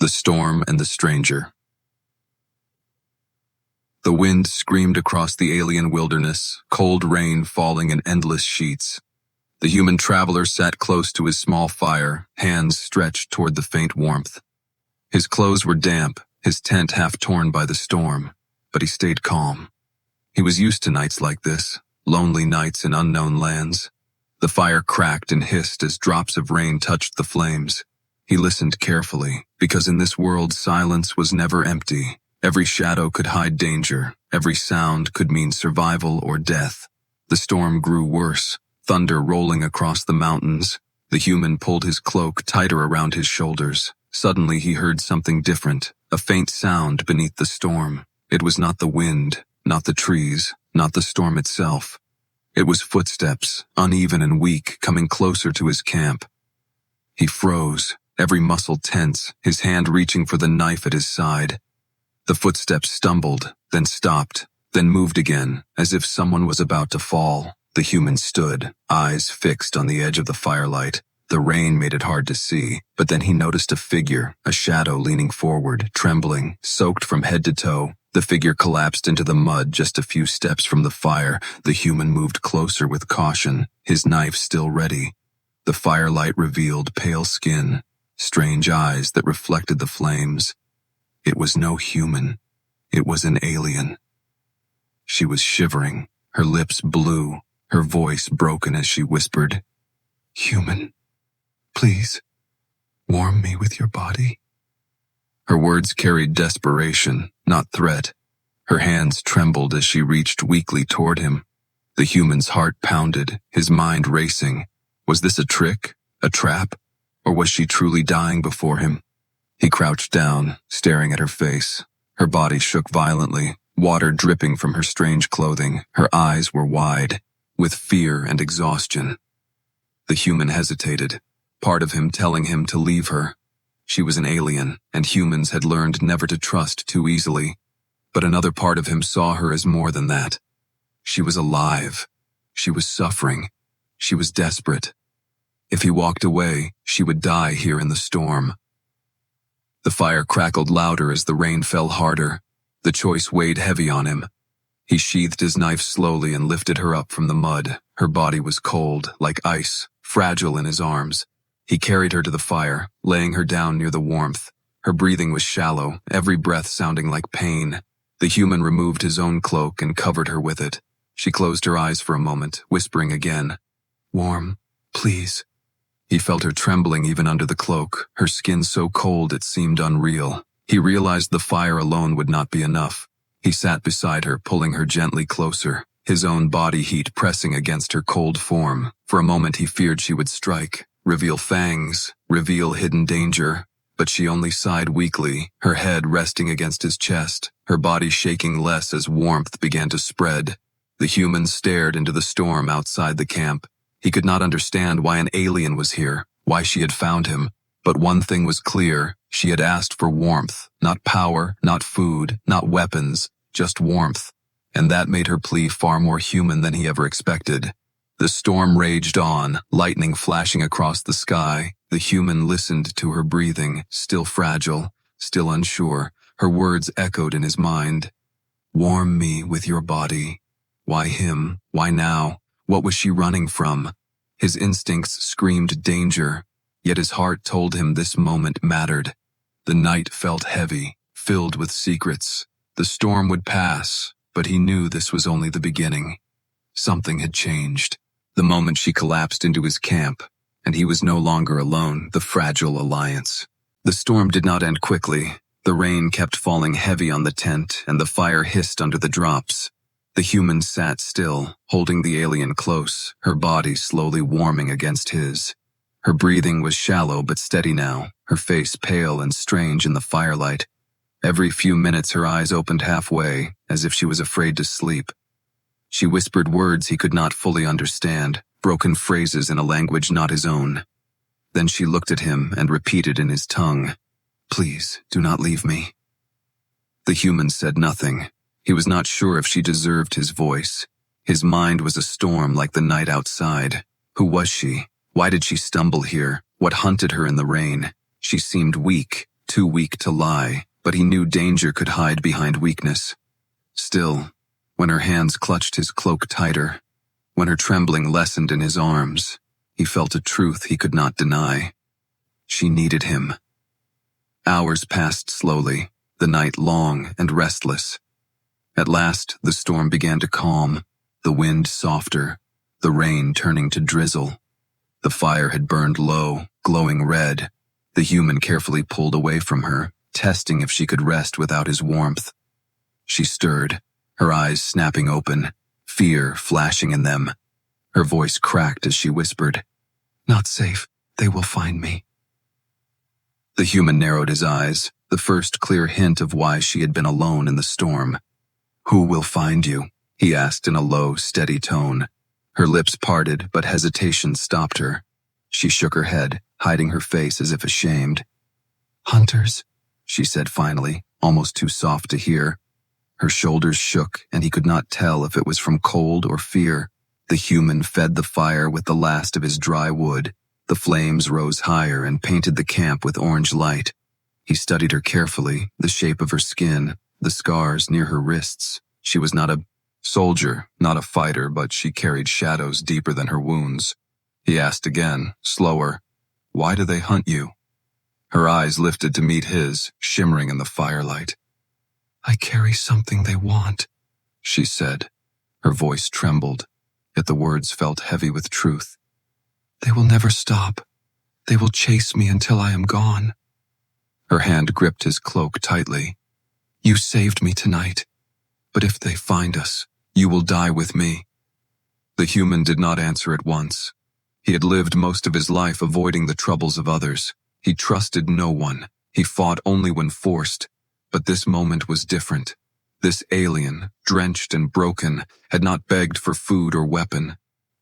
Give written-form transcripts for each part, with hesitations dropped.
The Storm and the Stranger. The wind screamed across the alien wilderness, cold rain falling in endless sheets. The human traveler sat close to his small fire, hands stretched toward the faint warmth. His clothes were damp, his tent half torn by the storm, but he stayed calm. He was used to nights like this, lonely nights in unknown lands. The fire cracked and hissed as drops of rain touched the flames. He listened carefully, because in this world silence was never empty. Every shadow could hide danger, every sound could mean survival or death. The storm grew worse, thunder rolling across the mountains. The human pulled his cloak tighter around his shoulders. Suddenly he heard something different, a faint sound beneath the storm. It was not the wind, not the trees, not the storm itself. It was footsteps, uneven and weak, coming closer to his camp. He froze, every muscle tense, his hand reaching for the knife at his side. The footsteps stumbled, then stopped, then moved again, as if someone was about to fall. The human stood, eyes fixed on the edge of the firelight. The rain made it hard to see, but then he noticed a figure, a shadow leaning forward, trembling, soaked from head to toe. The figure collapsed into the mud just a few steps from the fire. The human moved closer with caution, his knife still ready. The firelight revealed pale skin, strange eyes that reflected the flames. It was no human. It was an alien. She was shivering, her lips blue, her voice broken as she whispered, "Human, please, warm me with your body." Her words carried desperation, not threat. Her hands trembled as she reached weakly toward him. The human's heart pounded, his mind racing. Was this a trick, a trap, or was she truly dying before him? He crouched down, staring at her face. Her body shook violently, water dripping from her strange clothing. Her eyes were wide, with fear and exhaustion. The human hesitated, part of him telling him to leave her. She was an alien, and humans had learned never to trust too easily. But another part of him saw her as more than that. She was alive. She was suffering. She was desperate. If he walked away, she would die here in the storm. The fire crackled louder as the rain fell harder. The choice weighed heavy on him. He sheathed his knife slowly and lifted her up from the mud. Her body was cold, like ice, fragile in his arms. He carried her to the fire, laying her down near the warmth. Her breathing was shallow, every breath sounding like pain. The human removed his own cloak and covered her with it. She closed her eyes for a moment, whispering again, "Warm, please." He felt her trembling even under the cloak, her skin so cold it seemed unreal. He realized the fire alone would not be enough. He sat beside her, pulling her gently closer, his own body heat pressing against her cold form. For a moment he feared she would strike, reveal fangs, reveal hidden danger, but she only sighed weakly, her head resting against his chest, her body shaking less as warmth began to spread. The human stared into the storm outside the camp. He could not understand why an alien was here, why she had found him, but one thing was clear: she had asked for warmth, not power, not food, not weapons, just warmth, and that made her plea far more human than he ever expected. The storm raged on, lightning flashing across the sky. The human listened to her breathing, still fragile, still unsure. Her words echoed in his mind. "Warm me with your body." Why him? Why now? What was she running from? His instincts screamed danger, yet his heart told him this moment mattered. The night felt heavy, filled with secrets. The storm would pass, but he knew this was only the beginning. Something had changed. The moment she collapsed into his camp, and he was no longer alone, the fragile alliance. The storm did not end quickly. The rain kept falling heavy on the tent, and the fire hissed under the drops. The human sat still, holding the alien close, her body slowly warming against his. Her breathing was shallow but steady now, her face pale and strange in the firelight. Every few minutes her eyes opened halfway, as if she was afraid to sleep. She whispered words he could not fully understand, broken phrases in a language not his own. Then she looked at him and repeated in his tongue, "Please, do not leave me." The human said nothing. He was not sure if she deserved his voice. His mind was a storm like the night outside. Who was she? Why did she stumble here? What hunted her in the rain? She seemed weak, too weak to lie, but he knew danger could hide behind weakness. Still, when her hands clutched his cloak tighter, when her trembling lessened in his arms, he felt a truth he could not deny. She needed him. Hours passed slowly, the night long and restless. At last, the storm began to calm, the wind softer, the rain turning to drizzle. The fire had burned low, glowing red. The human carefully pulled away from her, testing if she could rest without his warmth. She stirred, her eyes snapping open, fear flashing in them. Her voice cracked as she whispered, "Not safe. They will find me." The human narrowed his eyes, the first clear hint of why she had been alone in the storm. "Who will find you?" he asked in a low, steady tone. Her lips parted, but hesitation stopped her. She shook her head, hiding her face as if ashamed. "Hunters," she said finally, almost too soft to hear. Her shoulders shook, and he could not tell if it was from cold or fear. The human fed the fire with the last of his dry wood. The flames rose higher and painted the camp with orange light. He studied her carefully, the shape of her skin, the scars near her wrists. She was not a soldier, not a fighter, but she carried shadows deeper than her wounds. He asked again, slower, "Why do they hunt you?" Her eyes lifted to meet his, shimmering in the firelight. "I carry something they want," she said. Her voice trembled, yet the words felt heavy with truth. "They will never stop. They will chase me until I am gone." Her hand gripped his cloak tightly. "You saved me tonight. But if they find us, you will die with me." The human did not answer at once. He had lived most of his life avoiding the troubles of others. He trusted no one. He fought only when forced. But this moment was different. This alien, drenched and broken, had not begged for food or weapon.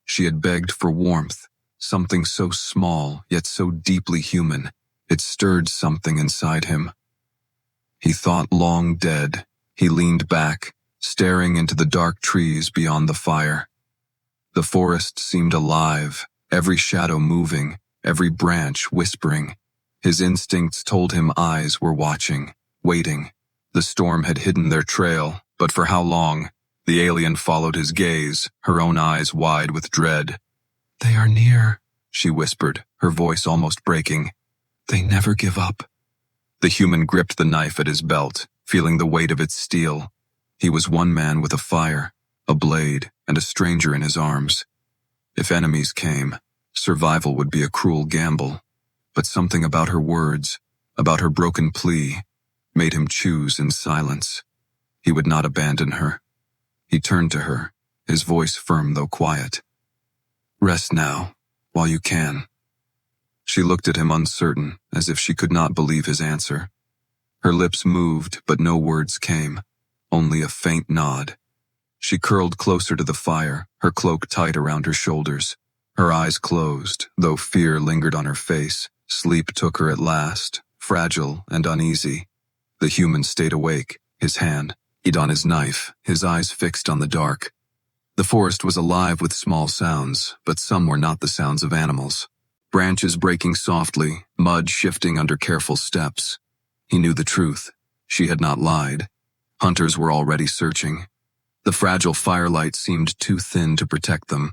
She had begged for warmth, something so small yet so deeply human. It stirred something inside him. He thought long dead. He leaned back, staring into the dark trees beyond the fire. The forest seemed alive, every shadow moving, every branch whispering. His instincts told him eyes were watching, waiting. The storm had hidden their trail, but for how long? The alien followed his gaze, her own eyes wide with dread. "They are near," she whispered, her voice almost breaking. "They never give up." The human gripped the knife at his belt, feeling the weight of its steel. He was one man with a fire, a blade, and a stranger in his arms. If enemies came, survival would be a cruel gamble. But something about her words, about her broken plea, made him choose in silence. He would not abandon her. He turned to her, his voice firm though quiet. "Rest now, while you can." She looked at him uncertain, as if she could not believe his answer. Her lips moved, but no words came, only a faint nod. She curled closer to the fire, her cloak tight around her shoulders. Her eyes closed, though fear lingered on her face. Sleep took her at last, fragile and uneasy. The human stayed awake, his hand on his knife, his eyes fixed on the dark. The forest was alive with small sounds, but some were not the sounds of animals. Branches breaking softly, mud shifting under careful steps. He knew the truth. She had not lied. Hunters were already searching. The fragile firelight seemed too thin to protect them.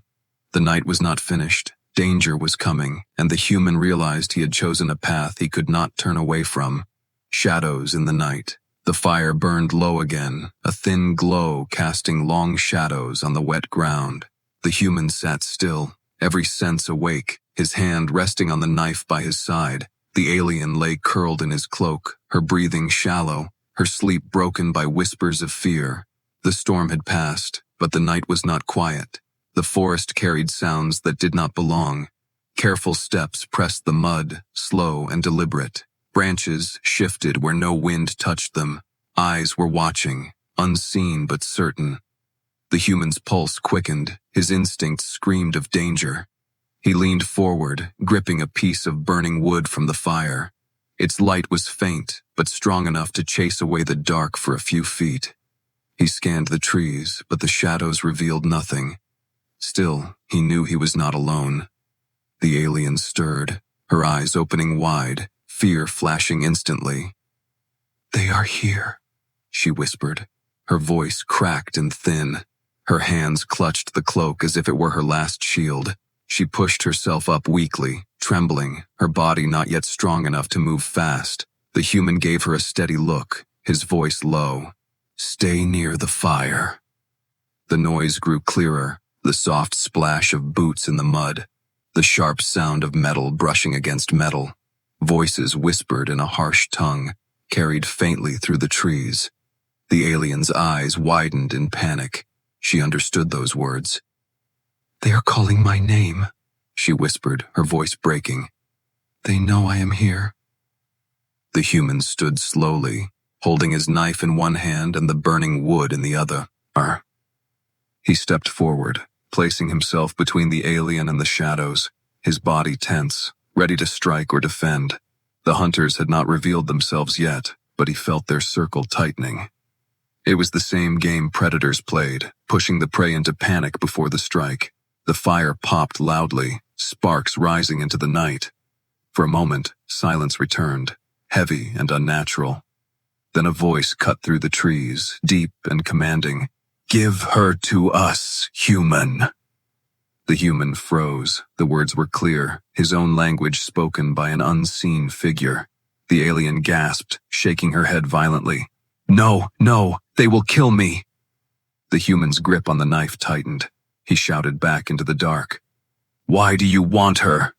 The night was not finished. Danger was coming, and the human realized he had chosen a path he could not turn away from. Shadows in the night. The fire burned low again, a thin glow casting long shadows on the wet ground. The human sat still, every sense awake, his hand resting on the knife by his side. The alien lay curled in his cloak, her breathing shallow, her sleep broken by whispers of fear. The storm had passed, but the night was not quiet. The forest carried sounds that did not belong. Careful steps pressed the mud, slow and deliberate. Branches shifted where no wind touched them. Eyes were watching, unseen but certain. The human's pulse quickened, his instincts screamed of danger. He leaned forward, gripping a piece of burning wood from the fire. Its light was faint, but strong enough to chase away the dark for a few feet. He scanned the trees, but the shadows revealed nothing. Still, he knew he was not alone. The alien stirred, her eyes opening wide, fear flashing instantly. "They are here," she whispered. Her voice cracked and thin. Her hands clutched the cloak as if it were her last shield. She pushed herself up weakly, trembling, her body not yet strong enough to move fast. The human gave her a steady look, his voice low. "Stay near the fire." The noise grew clearer, the soft splash of boots in the mud, the sharp sound of metal brushing against metal. Voices whispered in a harsh tongue, carried faintly through the trees. The alien's eyes widened in panic. She understood those words. "They are calling my name," she whispered, her voice breaking. "They know I am here." The human stood slowly, holding his knife in one hand and the burning wood in the other. He stepped forward, placing himself between the alien and the shadows, his body tense, ready to strike or defend. The hunters had not revealed themselves yet, but he felt their circle tightening. It was the same game predators played, pushing the prey into panic before the strike. The fire popped loudly, sparks rising into the night. For a moment, silence returned, heavy and unnatural. Then a voice cut through the trees, deep and commanding. "Give her to us, human." The human froze. The words were clear, his own language spoken by an unseen figure. The alien gasped, shaking her head violently. "No, no, they will kill me." The human's grip on the knife tightened. He shouted back into the dark. "Why do you want her?"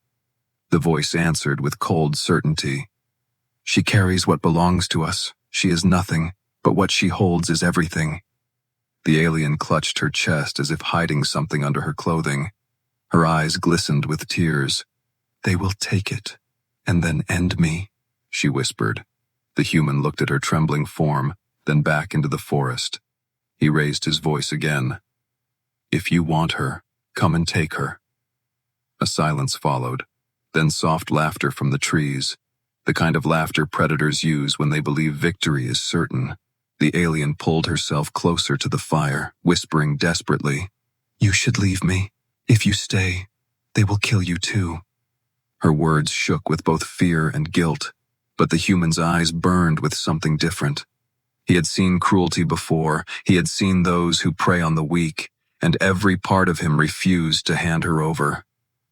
The voice answered with cold certainty. "She carries what belongs to us. She is nothing, but what she holds is everything." The alien clutched her chest as if hiding something under her clothing. Her eyes glistened with tears. "They will take it, and then end me," she whispered. The human looked at her trembling form, then back into the forest. He raised his voice again. "If you want her, come and take her." A silence followed, then soft laughter from the trees, the kind of laughter predators use when they believe victory is certain. The alien pulled herself closer to the fire, whispering desperately, "You should leave me. If you stay, they will kill you too." Her words shook with both fear and guilt, but the human's eyes burned with something different. He had seen cruelty before, he had seen those who prey on the weak, and every part of him refused to hand her over.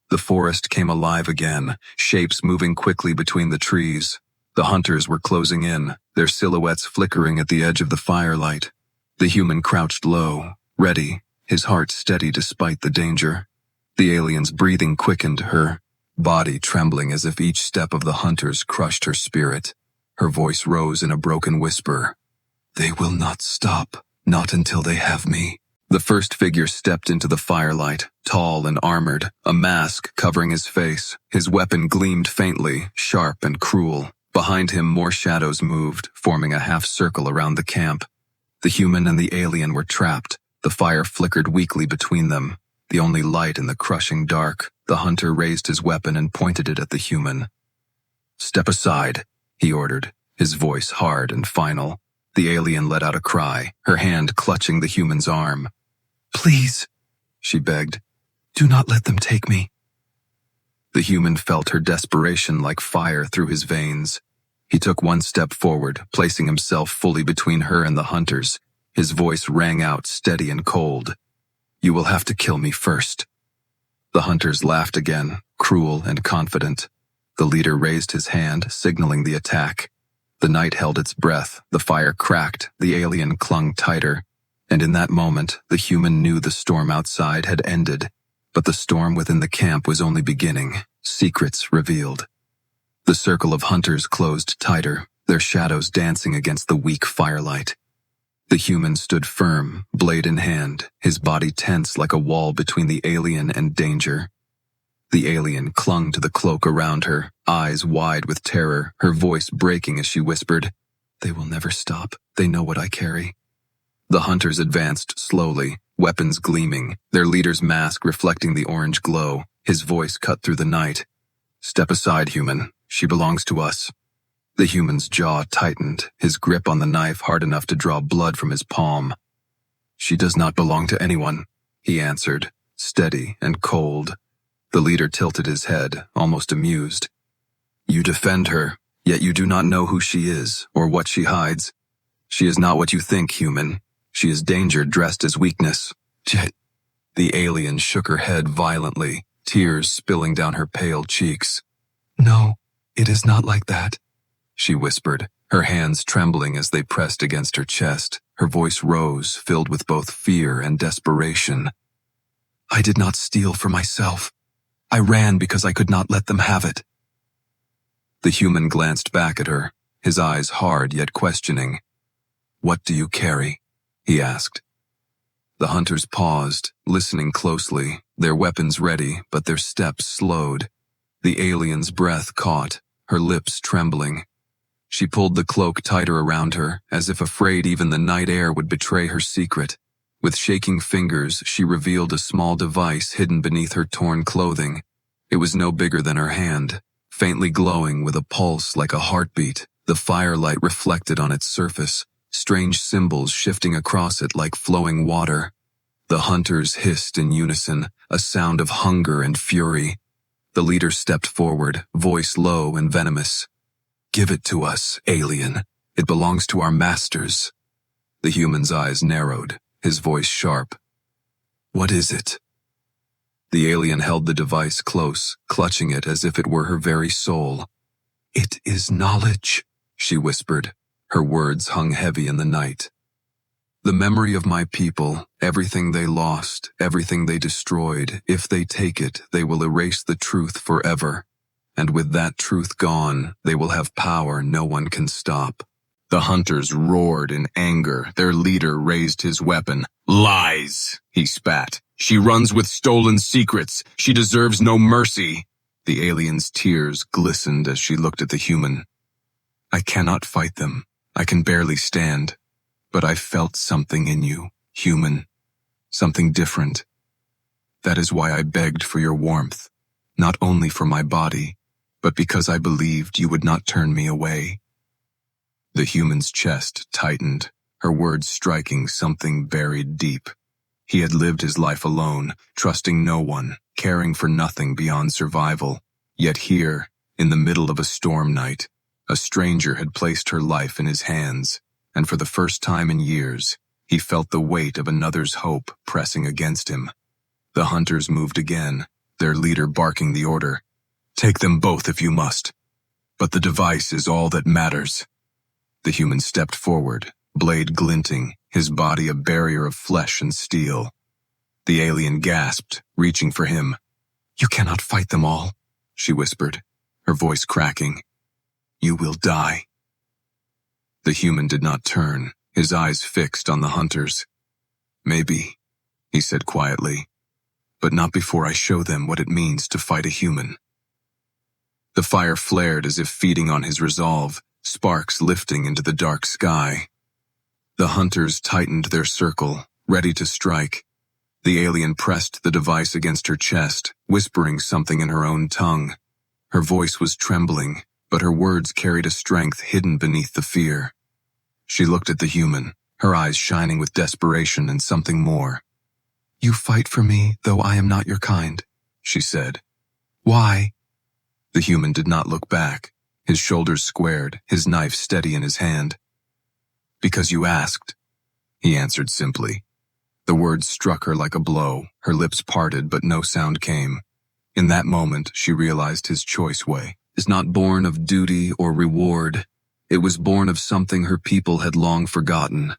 The forest came alive again, shapes moving quickly between the trees. The hunters were closing in, their silhouettes flickering at the edge of the firelight. The human crouched low, ready, his heart steady despite the danger. The alien's breathing quickened, her body trembling as if each step of the hunters crushed her spirit. Her voice rose in a broken whisper. "They will not stop, not until they have me." The first figure stepped into the firelight, tall and armored, a mask covering his face. His weapon gleamed faintly, sharp and cruel. Behind him, more shadows moved, forming a half circle around the camp. The human and the alien were trapped. The fire flickered weakly between them, the only light in the crushing dark. The hunter raised his weapon and pointed it at the human. "Step aside," he ordered, his voice hard and final. The alien let out a cry, her hand clutching the human's arm. "Please," she begged, "do not let them take me." The human felt her desperation like fire through his veins. He took one step forward, placing himself fully between her and the hunters. His voice rang out steady and cold. "You will have to kill me first." The hunters laughed again, cruel and confident. The leader raised his hand, signaling the attack. The night held its breath, the fire cracked, the alien clung tighter. And in that moment, the human knew the storm outside had ended. But the storm within the camp was only beginning, secrets revealed. The circle of hunters closed tighter, their shadows dancing against the weak firelight. The human stood firm, blade in hand, his body tense like a wall between the alien and danger. The alien clung to the cloak around her, eyes wide with terror, her voice breaking as she whispered, "They will never stop. They know what I carry." The hunters advanced slowly, weapons gleaming, their leader's mask reflecting the orange glow. His voice cut through the night. "Step aside, human. She belongs to us." The human's jaw tightened, his grip on the knife hard enough to draw blood from his palm. "She does not belong to anyone," he answered, steady and cold. The leader tilted his head, almost amused. "You defend her. Yet you do not know who she is or what she hides. She is not what you think, human. She is danger dressed as weakness. The alien shook her head violently, tears spilling down her pale cheeks. No, it is not like that, she whispered, her hands trembling as they pressed against her chest. Her voice rose, filled with both fear and desperation. I did not steal for myself. I ran because I could not let them have it. The human glanced back at her, his eyes hard yet questioning. What do you carry? He asked. The hunters paused, listening closely, their weapons ready, but their steps slowed. The alien's breath caught, her lips trembling. She pulled the cloak tighter around her, as if afraid even the night air would betray her secret. With shaking fingers, she revealed a small device hidden beneath her torn clothing. It was no bigger than her hand, faintly glowing with a pulse like a heartbeat. The firelight reflected on its surface, strange symbols shifting across it like flowing water. The hunters hissed in unison, a sound of hunger and fury. The leader stepped forward, voice low and venomous. Give it to us, alien. It belongs to our masters. The human's eyes narrowed, his voice sharp. What is it? The alien held the device close, clutching it as if it were her very soul. It is knowledge, she whispered. Her words hung heavy in the night. The memory of my people, everything they lost, everything they destroyed, if they take it, they will erase the truth forever. And with that truth gone, they will have power no one can stop. The hunters roared in anger. Their leader raised his weapon. Lies, he spat. She runs with stolen secrets. She deserves no mercy. The alien's tears glistened as she looked at the human. I cannot fight them. I can barely stand. But I felt something in you, human. Something different. That is why I begged for your warmth. Not only for my body, but because I believed you would not turn me away. The human's chest tightened, her words striking something buried deep. He had lived his life alone, trusting no one, caring for nothing beyond survival. Yet here, in the middle of a storm night, a stranger had placed her life in his hands, and for the first time in years, he felt the weight of another's hope pressing against him. The hunters moved again, their leader barking the order. Take them both if you must. But the device is all that matters. The human stepped forward, blade glinting, his body a barrier of flesh and steel. The alien gasped, reaching for him. You cannot fight them all, she whispered, her voice cracking. You will die. The human did not turn, his eyes fixed on the hunters. Maybe, he said quietly, but not before I show them what it means to fight a human. The fire flared as if feeding on his resolve, sparks lifting into the dark sky. The hunters tightened their circle, ready to strike. The alien pressed the device against her chest, whispering something in her own tongue. Her voice was trembling, but her words carried a strength hidden beneath the fear. She looked at the human, her eyes shining with desperation and something more. You fight for me, though I am not your kind, she said. Why? The human did not look back, his shoulders squared, his knife steady in his hand. Because you asked, he answered simply. The words struck her like a blow, her lips parted but no sound came. In that moment, she realized his choice way is not born of duty or reward. It was born of something her people had long forgotten.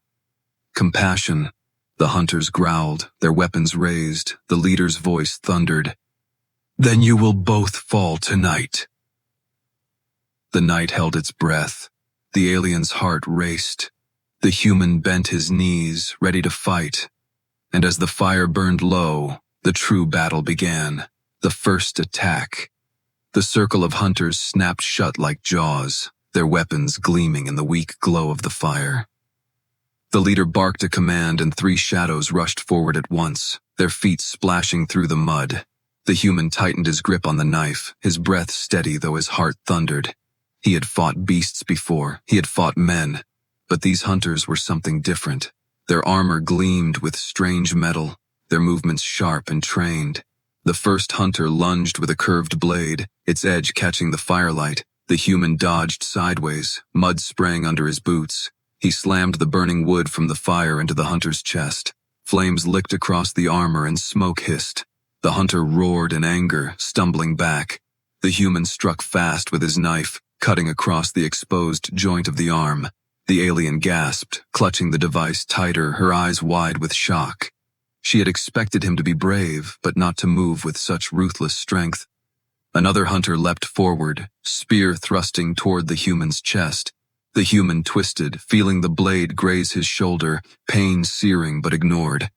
Compassion. The hunters growled, their weapons raised, the leader's voice thundered. Then you will both fall tonight. The night held its breath. The alien's heart raced. The human bent his knees, ready to fight. And as the fire burned low, the true battle began. The first attack. The circle of hunters snapped shut like jaws, their weapons gleaming in the weak glow of the fire. The leader barked a command and 3 shadows rushed forward at once, their feet splashing through the mud. The human tightened his grip on the knife, his breath steady though his heart thundered. He had fought beasts before, he had fought men, but these hunters were something different. Their armor gleamed with strange metal, their movements sharp and trained. The first hunter lunged with a curved blade, its edge catching the firelight. The human dodged sideways, mud sprang under his boots. He slammed the burning wood from the fire into the hunter's chest. Flames licked across the armor and smoke hissed. The hunter roared in anger, stumbling back. The human struck fast with his knife, cutting across the exposed joint of the arm. The alien gasped, clutching the device tighter, her eyes wide with shock. She had expected him to be brave, but not to move with such ruthless strength. Another hunter leapt forward, spear thrusting toward the human's chest. The human twisted, feeling the blade graze his shoulder, pain searing but ignored.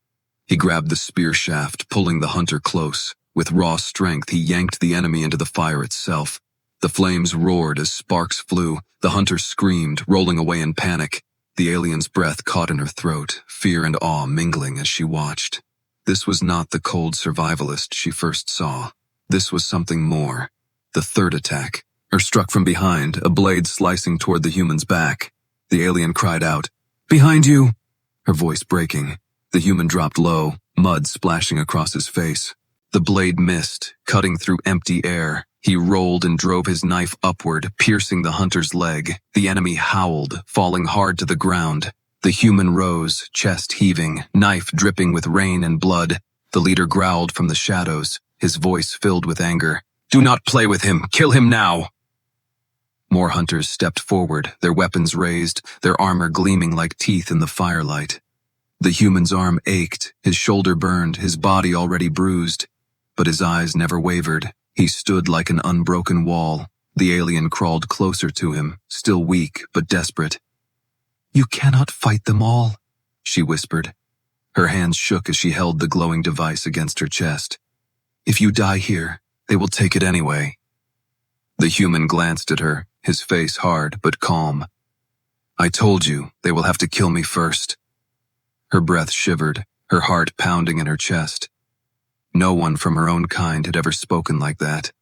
He grabbed the spear shaft, pulling the hunter close. With raw strength, he yanked the enemy into the fire itself. The flames roared as sparks flew. The hunter screamed, rolling away in panic. The alien's breath caught in her throat, fear and awe mingling as she watched. This was not the cold survivalist she first saw. This was something more. The third attack. Her struck from behind, a blade slicing toward the human's back. The alien cried out, "Behind you!" Her voice breaking. The human dropped low, mud splashing across his face. The blade missed, cutting through empty air. He rolled and drove his knife upward, piercing the hunter's leg. The enemy howled, falling hard to the ground. The human rose, chest heaving, knife dripping with rain and blood. The leader growled from the shadows, his voice filled with anger. "Do not play with him! Kill him now!" More hunters stepped forward, their weapons raised, their armor gleaming like teeth in the firelight. The human's arm ached, his shoulder burned, his body already bruised. But his eyes never wavered. He stood like an unbroken wall. The alien crawled closer to him, still weak but desperate. "You cannot fight them all," she whispered. Her hands shook as she held the glowing device against her chest. "If you die here, they will take it anyway." The human glanced at her, his face hard but calm. "I told you, they will have to kill me first." Her breath shivered, her heart pounding in her chest. No one from her own kind had ever spoken like that.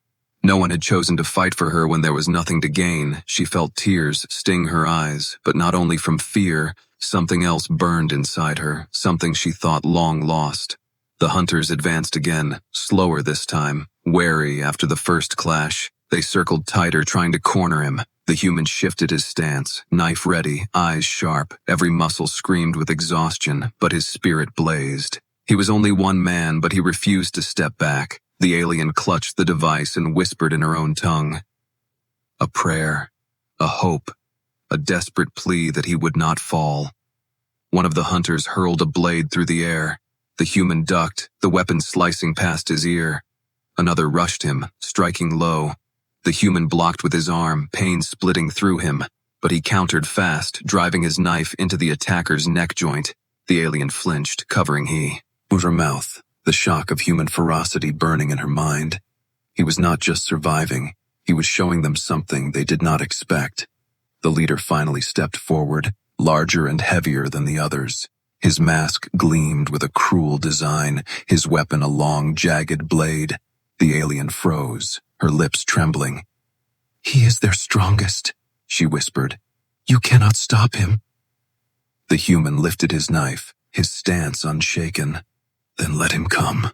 No one had chosen to fight for her when there was nothing to gain. She felt tears sting her eyes, but not only from fear, something else burned inside her, something she thought long lost. The hunters advanced again, slower this time, wary after the first clash. They circled tighter, trying to corner him. The human shifted his stance, knife ready, eyes sharp. Every muscle screamed with exhaustion, but his spirit blazed. He was only one man, but he refused to step back. The alien clutched the device and whispered in her own tongue. A prayer, a hope, a desperate plea that he would not fall. One of the hunters hurled a blade through the air. The human ducked, the weapon slicing past his ear. Another rushed him, striking low. The human blocked with his arm, pain splitting through him, but he countered fast, driving his knife into the attacker's neck joint. The alien flinched, covering her mouth, the shock of human ferocity burning in her mind. He was not just surviving, he was showing them something they did not expect. The leader finally stepped forward, larger and heavier than the others. His mask gleamed with a cruel design, his weapon a long, jagged blade. The alien froze, her lips trembling. "He is their strongest," she whispered. "You cannot stop him." The human lifted his knife, his stance unshaken. "Then let him come,"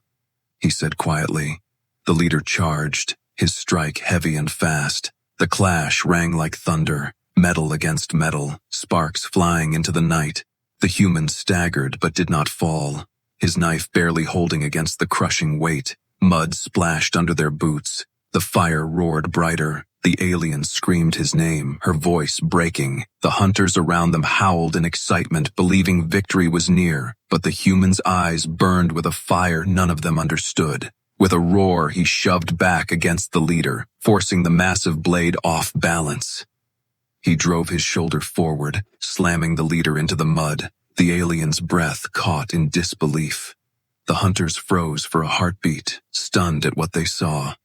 he said quietly. The leader charged, his strike heavy and fast. The clash rang like thunder, metal against metal, sparks flying into the night. The human staggered but did not fall, his knife barely holding against the crushing weight. Mud splashed under their boots. The fire roared brighter. The alien screamed his name, her voice breaking. The hunters around them howled in excitement, believing victory was near. But the human's eyes burned with a fire none of them understood. With a roar, he shoved back against the leader, forcing the massive blade off balance. He drove his shoulder forward, slamming the leader into the mud. The alien's breath caught in disbelief. The hunters froze for a heartbeat, stunned at what they saw.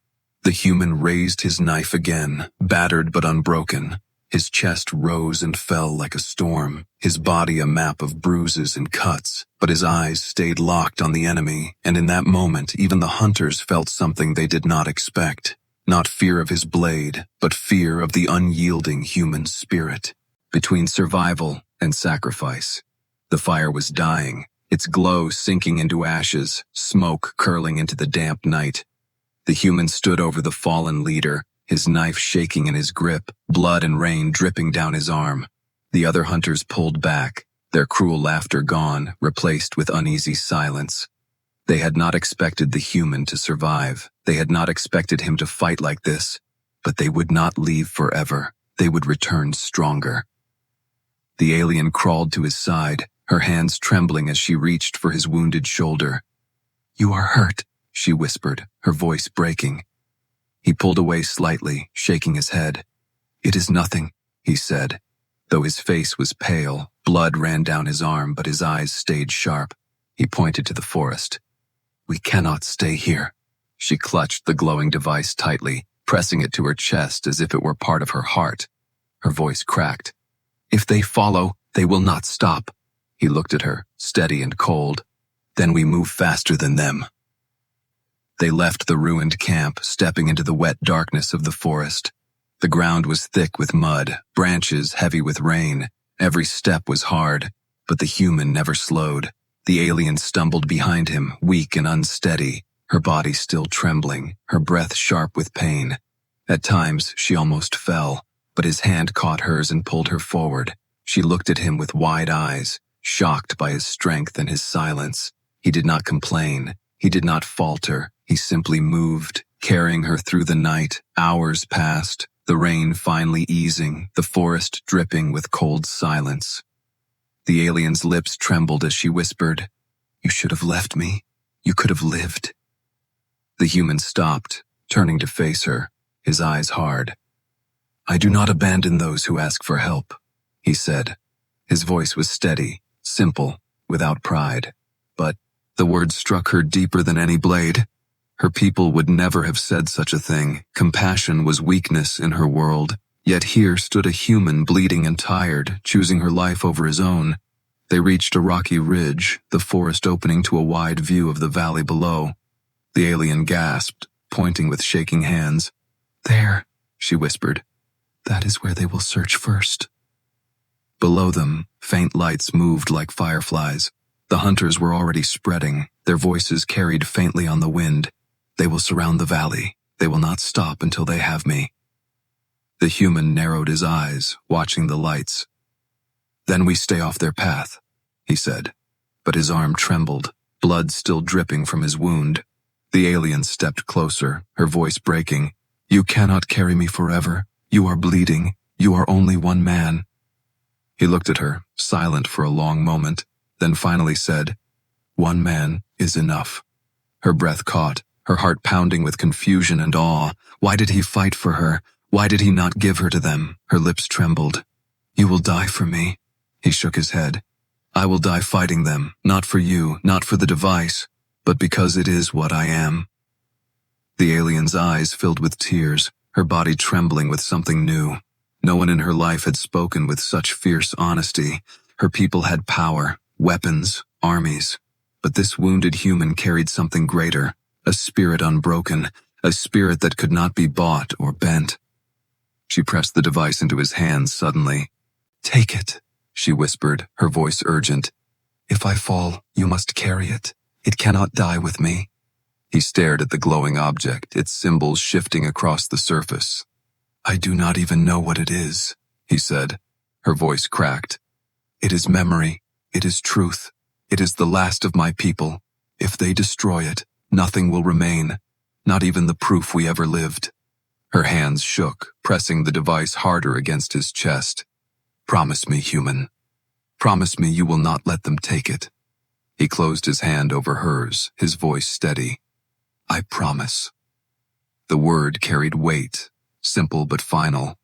The human raised his knife again, battered but unbroken. His chest rose and fell like a storm, his body a map of bruises and cuts, but his eyes stayed locked on the enemy, and in that moment even the hunters felt something they did not expect. Not fear of his blade, but fear of the unyielding human spirit. Between survival and sacrifice, the fire was dying, its glow sinking into ashes, smoke curling into the damp night. The human stood over the fallen leader, his knife shaking in his grip, blood and rain dripping down his arm. The other hunters pulled back, their cruel laughter gone, replaced with uneasy silence. They had not expected the human to survive. They had not expected him to fight like this. But they would not leave forever. They would return stronger. The alien crawled to his side, her hands trembling as she reached for his wounded shoulder. "You are hurt," she whispered, her voice breaking. He pulled away slightly, shaking his head. "It is nothing," he said. Though his face was pale, blood ran down his arm, but his eyes stayed sharp. He pointed to the forest. "We cannot stay here." She clutched the glowing device tightly, pressing it to her chest as if it were part of her heart. Her voice cracked. "If they follow, they will not stop." He looked at her, steady and cold. "Then we move faster than them." They left the ruined camp, stepping into the wet darkness of the forest. The ground was thick with mud, branches heavy with rain. Every step was hard, but the human never slowed. The alien stumbled behind him, weak and unsteady, her body still trembling, her breath sharp with pain. At times, she almost fell, but his hand caught hers and pulled her forward. She looked at him with wide eyes, shocked by his strength and his silence. He did not complain. He did not falter. He simply moved, carrying her through the night. Hours passed, the rain finally easing, the forest dripping with cold silence. The alien's lips trembled as she whispered, "You should have left me. You could have lived." The human stopped, turning to face her, his eyes hard. "I do not abandon those who ask for help," he said. His voice was steady, simple, without pride. But the words struck her deeper than any blade. Her people would never have said such a thing. Compassion was weakness in her world. Yet here stood a human bleeding and tired, choosing her life over his own. They reached a rocky ridge, the forest opening to a wide view of the valley below. The alien gasped, pointing with shaking hands. "There," she whispered. "That is where they will search first." Below them, faint lights moved like fireflies. The hunters were already spreading, their voices carried faintly on the wind. "They will surround the valley. They will not stop until they have me." The human narrowed his eyes, watching the lights. "Then we stay off their path," he said. But his arm trembled, blood still dripping from his wound. The alien stepped closer, her voice breaking. "You cannot carry me forever. You are bleeding. You are only one man." He looked at her, silent for a long moment, then finally said, "One man is enough." Her breath caught, her heart pounding with confusion and awe. Why did he fight for her? Why did he not give her to them? Her lips trembled. "You will die for me." He shook his head. "I will die fighting them, not for you, not for the device, but because it is what I am." The alien's eyes filled with tears, her body trembling with something new. No one in her life had spoken with such fierce honesty. Her people had power, weapons, armies. But this wounded human carried something greater, a spirit unbroken, a spirit that could not be bought or bent. She pressed the device into his hands suddenly. "Take it," she whispered, her voice urgent. "If I fall, you must carry it. It cannot die with me." He stared at the glowing object, its symbols shifting across the surface. "I do not even know what it is," he said. Her voice cracked. "It is memory. It is truth. It is the last of my people. If they destroy it, nothing will remain, not even the proof we ever lived." Her hands shook, pressing the device harder against his chest. "Promise me, human. Promise me you will not let them take it." He closed his hand over hers, his voice steady. "I promise." The word carried weight, simple but final.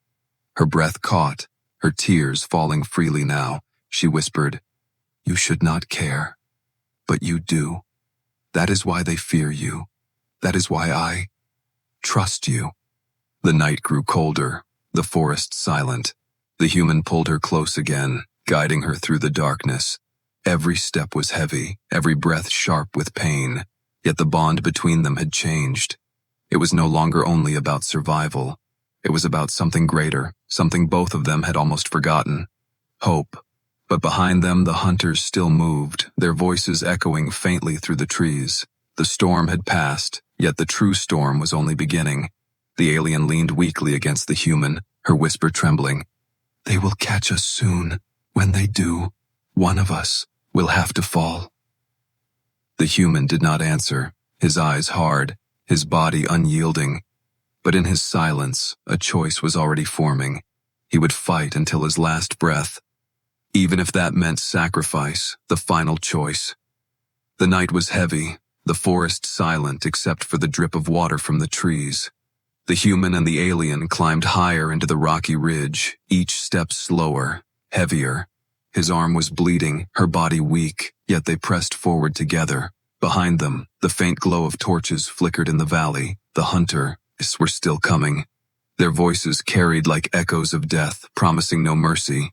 Her breath caught, her tears falling freely now. She whispered, "You should not care. But you do. That is why they fear you. That is why I trust you." The night grew colder, the forest silent. The human pulled her close again, guiding her through the darkness. Every step was heavy, every breath sharp with pain, yet the bond between them had changed. It was no longer only about survival. It was about something greater, something both of them had almost forgotten. Hope. But behind them the hunters still moved, their voices echoing faintly through the trees. The storm had passed, yet the true storm was only beginning. The alien leaned weakly against the human, her whisper trembling. "They will catch us soon. When they do, one of us will have to fall." The human did not answer, his eyes hard, his body unyielding. But in his silence, a choice was already forming. He would fight until his last breath, even if that meant sacrifice, the final choice. The night was heavy, the forest silent except for the drip of water from the trees. The human and the alien climbed higher into the rocky ridge, each step slower, heavier. His arm was bleeding, her body weak, yet they pressed forward together. Behind them, the faint glow of torches flickered in the valley. The hunters were still coming. Their voices carried like echoes of death, promising no mercy.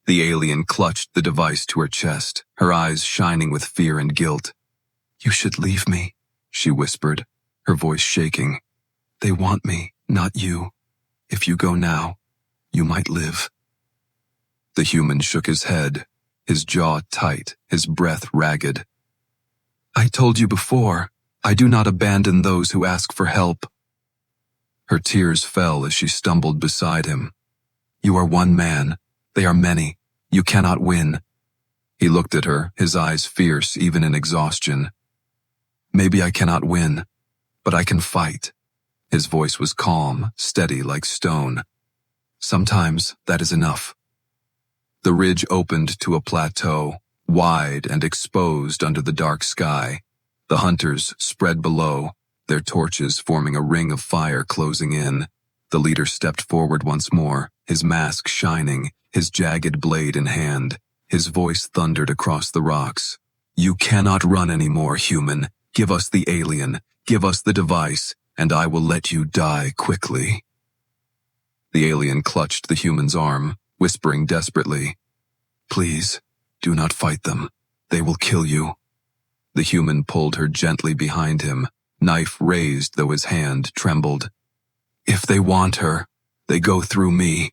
The alien clutched the device to her chest, her eyes shining with fear and guilt. "You should leave me," she whispered, her voice shaking. "They want me, not you. If you go now, you might live." The human shook his head, his jaw tight, his breath ragged. "I told you before, I do not abandon those who ask for help." Her tears fell as she stumbled beside him. "You are one man. They are many. You cannot win." He looked at her, his eyes fierce even in exhaustion. "Maybe I cannot win, but I can fight." His voice was calm, steady like stone. "Sometimes that is enough." The ridge opened to a plateau, wide and exposed under the dark sky. The hunters spread below, their torches forming a ring of fire closing in. The leader stepped forward once more, his mask shining, his jagged blade in hand. His voice thundered across the rocks. "You cannot run anymore, human. Give us the alien, give us the device, and I will let you die quickly." The alien clutched the human's arm, whispering desperately, "Please, do not fight them. They will kill you." The human pulled her gently behind him, knife raised though his hand trembled. "If they want her, they go through me."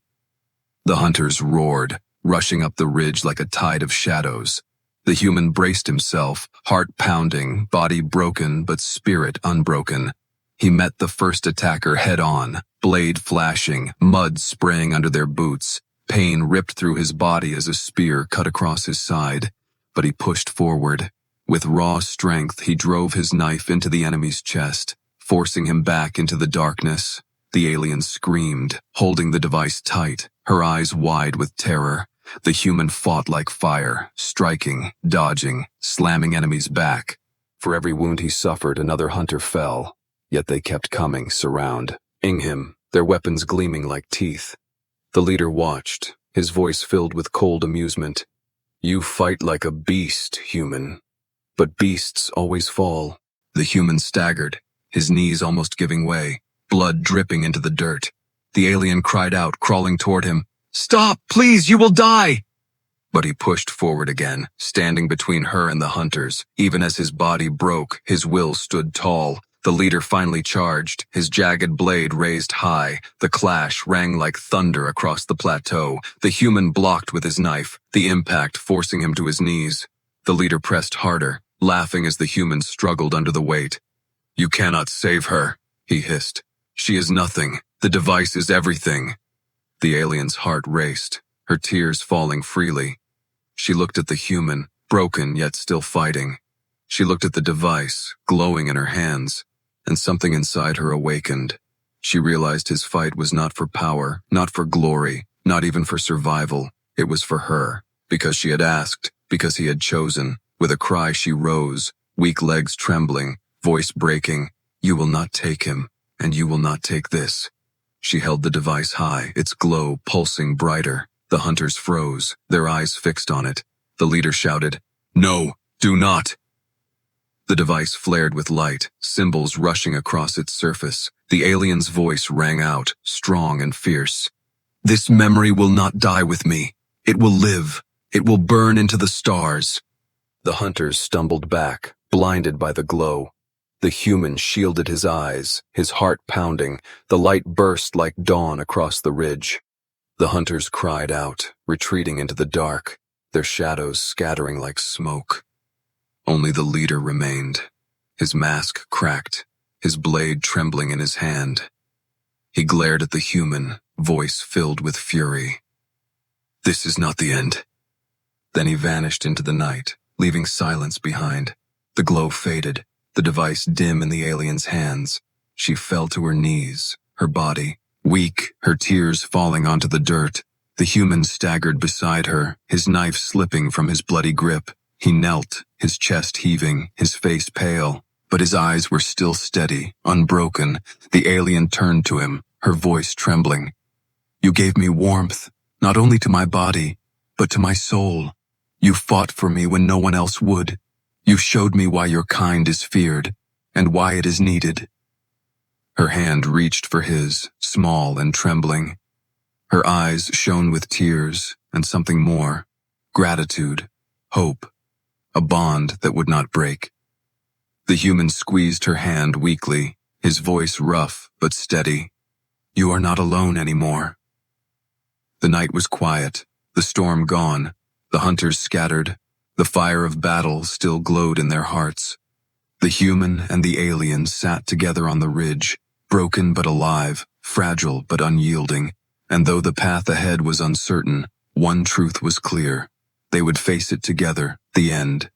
The hunters roared, rushing up the ridge like a tide of shadows. The human braced himself, heart pounding, body broken but spirit unbroken. He met the first attacker head-on, blade flashing, mud spraying under their boots. Pain ripped through his body as a spear cut across his side, but he pushed forward. With raw strength, he drove his knife into the enemy's chest, forcing him back into the darkness. The alien screamed, holding the device tight, her eyes wide with terror. The human fought like fire, striking, dodging, slamming enemies back. For every wound he suffered, another hunter fell. Yet they kept coming, surrounding him, their weapons gleaming like teeth. The leader watched, his voice filled with cold amusement. "You fight like a beast, human. But beasts always fall." The human staggered, his knees almost giving way, blood dripping into the dirt. The alien cried out, crawling toward him, "Stop, please, you will die!" But he pushed forward again, standing between her and the hunters. Even as his body broke, his will stood tall. The leader finally charged, his jagged blade raised high. The clash rang like thunder across the plateau. The human blocked with his knife, the impact forcing him to his knees. The leader pressed harder, laughing as the human struggled under the weight. "You cannot save her," he hissed. "She is nothing. The device is everything." The alien's heart raced, her tears falling freely. She looked at the human, broken yet still fighting. She looked at the device, glowing in her hands, and something inside her awakened. She realized his fight was not for power, not for glory, not even for survival. It was for her, because she had asked, because he had chosen. With a cry she rose, weak legs trembling, voice breaking. "You will not take him, and you will not take this." She held the device high, its glow pulsing brighter. The hunters froze, their eyes fixed on it. The leader shouted, "No, do not!" The device flared with light, symbols rushing across its surface. The alien's voice rang out, strong and fierce. "This memory will not die with me. It will live. It will burn into the stars." The hunters stumbled back, blinded by the glow. The human shielded his eyes, his heart pounding. The light burst like dawn across the ridge. The hunters cried out, retreating into the dark, their shadows scattering like smoke. Only the leader remained, his mask cracked, his blade trembling in his hand. He glared at the human, voice filled with fury. "This is not the end." Then he vanished into the night, leaving silence behind. The glow faded, the device dim in the alien's hands. She fell to her knees, her body weak, her tears falling onto the dirt. The human staggered beside her, his knife slipping from his bloody grip. He knelt, his chest heaving, his face pale, but his eyes were still steady, unbroken. The alien turned to him, her voice trembling. "You gave me warmth, not only to my body, but to my soul. You fought for me when no one else would. You showed me why your kind is feared, and why it is needed." Her hand reached for his, small and trembling. Her eyes shone with tears and something more. Gratitude, hope, a bond that would not break. The human squeezed her hand weakly, his voice rough but steady. "You are not alone anymore." The night was quiet, the storm gone, the hunters scattered. The fire of battle still glowed in their hearts. The human and the alien sat together on the ridge, broken but alive, fragile but unyielding. And though the path ahead was uncertain, one truth was clear. They would face it together, the end.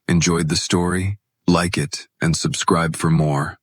Enjoyed the story? Like it and subscribe for more.